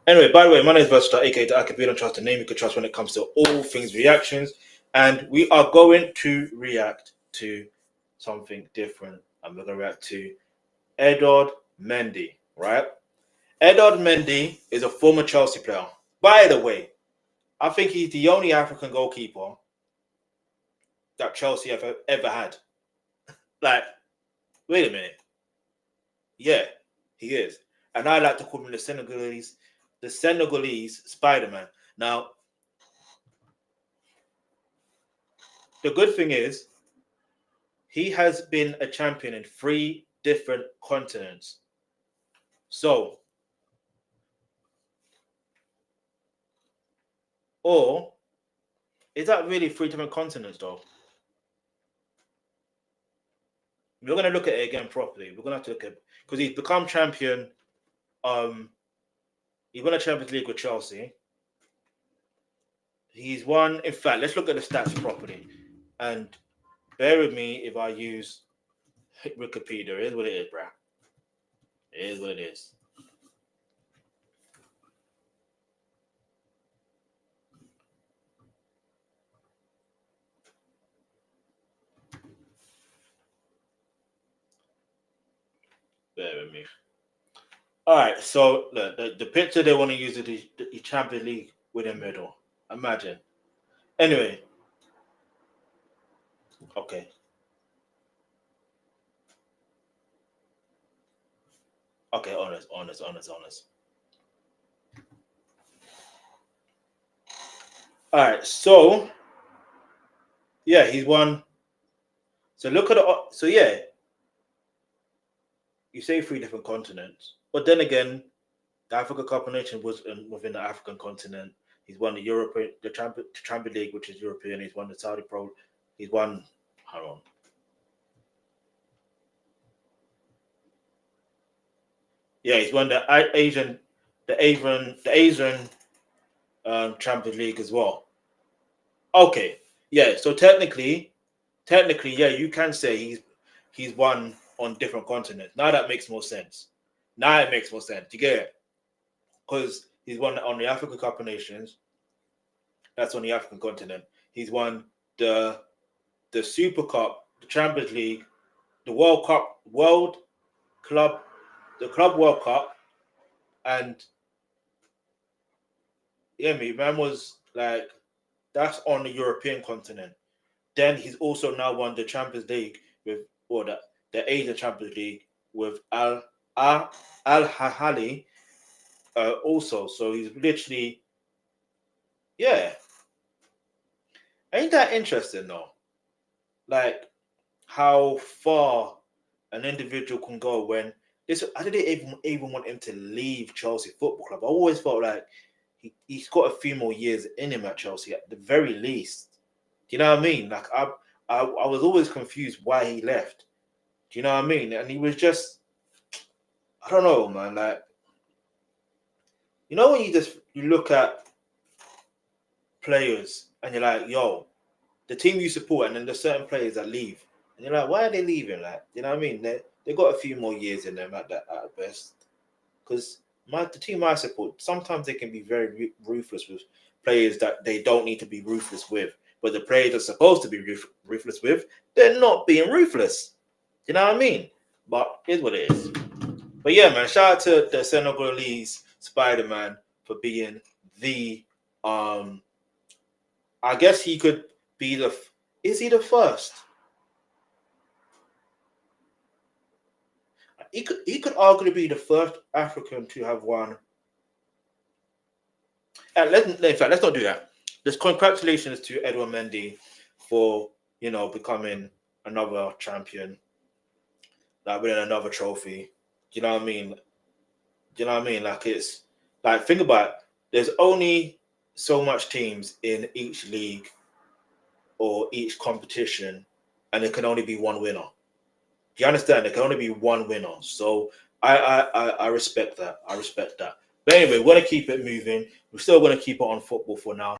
Anyway, by the way, my name is Versatile, aka the Alkebulan. Trust the name you can trust when it comes to all things reactions. And we are going to react to something different. I'm going to react to Edouard Mendy, right? Edouard Mendy is a former Chelsea player. By the way, I think he's the only African goalkeeper that Chelsea have ever had. Like, wait a minute. Yeah, he is. And I like to call him the Senegalese Spider-Man. Now, the good thing is, he has been a champion in 3 different continents. So, or is that really 3 different continents, though? We're going to look at it again properly. We're going to have to look at, because he's become champion. He won a Champions League with Chelsea. He's won. In fact, let's look at the stats properly. And bear with me if I use Wikipedia. It is what it is, bruh. It is what it is. Bear with me. All right, so the picture they want to use is the Champions League with a medal. Imagine. Anyway. Okay. Okay, honest. All right, so yeah, he's won. So look at yeah. You say 3 different continents, but then again, the Africa Cup of Nations was within the African continent. He's won the Champions League, which is European. He's won the Saudi Pro. He's won. Hold on. Yeah, he's won the Asian Champions League as well. Okay, yeah. So technically, yeah, you can say he's won on different continents. Now that makes more sense. Now it makes more sense. You get it? Because he's won on the Africa Cup of Nations. That's on the African continent. He's won the Super Cup, the Champions League, the World Cup, the Club World Cup, and yeah, man was like, that's on the European continent. Then he's also now won the Champions League the Asian Champions League with Al-Ahli also. So he's literally, yeah. Ain't that interesting though? Like how far an individual can go when this. I didn't even want him to leave Chelsea Football Club. I always felt like he's got a few more years in him at Chelsea at the very least. Do you know what I mean? Like I was always confused why he left. Do you know what I mean? And he was just, I don't know, man. Like, you know when you look at players and you're like, yo, the team you support, and then there's certain players that leave, and you're like, why are they leaving? Like, you know what I mean? They got a few more years in them at best. Because the team I support, sometimes they can be very ruthless with players that they don't need to be ruthless with. But the players they're supposed to be ruthless with, they're not being ruthless. You know what I mean? But it's what it is. But yeah, man, shout out to the Senegalese Spider-Man for being the I guess he could be is he the first? He could arguably be the first African to have won. In fact, let's not do that. Just congratulations to Edouard Mendy for becoming another champion. Like winning another trophy. Do you know what I mean? Like it's like, think about it. There's only so much teams in each league or each competition, and there can only be one winner. Do you understand? There can only be one winner. So I respect that. But anyway, we're gonna keep it moving. We're still gonna keep it on football for now.